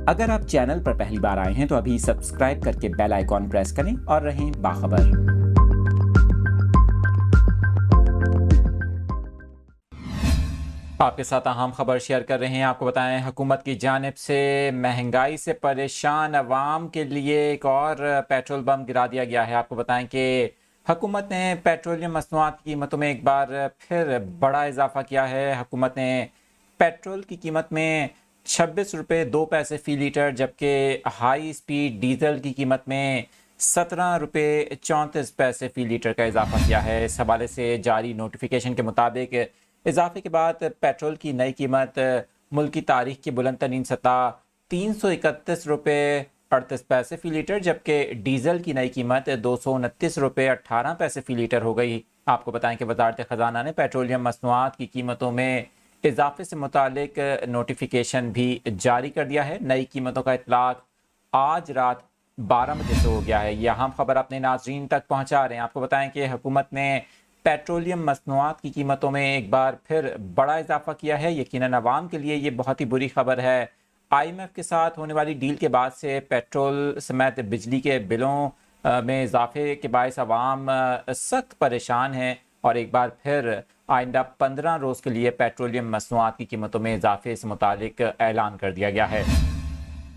اگر آپ چینل پر پہلی بار آئے ہیں تو ابھی سبسکرائب کر کے بیل آئیکن پریس کریں اور رہیں باخبر۔ آپ کے ساتھ اہم خبر شیئر کر رہے ہیں۔ آپ کو بتائیں، حکومت کی جانب سے مہنگائی سے پریشان عوام کے لیے ایک اور پیٹرول بم گرا دیا گیا ہے۔ آپ کو بتائیں کہ حکومت نے پیٹرولیم مصنوعات کی قیمتوں میں ایک بار پھر بڑا اضافہ کیا ہے۔ حکومت نے پیٹرول کی قیمت میں 26 روپے 2 پیسے فی لیٹر، جبکہ ہائی سپیڈ ڈیزل کی قیمت میں 17 روپے 34 پیسے فی لیٹر کا اضافہ کیا ہے۔ اس حوالے سے جاری نوٹیفیکیشن کے مطابق اضافے کے بعد پیٹرول کی نئی قیمت ملک کی تاریخ کی بلند ترین سطح 331 روپے 38 پیسے فی لیٹر، جبکہ ڈیزل کی نئی قیمت 229 روپے 18 پیسے فی لیٹر ہو گئی۔ آپ کو بتائیں کہ وزارت خزانہ نے پیٹرولیم مصنوعات کی قیمتوں میں اضافے سے متعلق نوٹیفیکیشن بھی جاری کر دیا ہے۔ نئی قیمتوں کا اطلاق آج رات 12 بجے سے ہو گیا ہے۔ یہ اہم خبر اپنے ناظرین تک پہنچا رہے ہیں۔ آپ کو بتائیں کہ حکومت نے پیٹرولیم مصنوعات کی قیمتوں میں ایک بار پھر بڑا اضافہ کیا ہے۔ یقیناً عوام کے لیے یہ بہت ہی بری خبر ہے۔ IMF کے ساتھ ہونے والی ڈیل کے بعد سے پیٹرول سمیت بجلی کے بلوں میں اضافے کے باعث عوام سخت پریشان ہیں، اور ایک بار پھر آئندہ 15 روز کے لیے پیٹرولیم مصنوعات کی قیمتوں میں اضافے سے متعلق اعلان کر دیا گیا ہے۔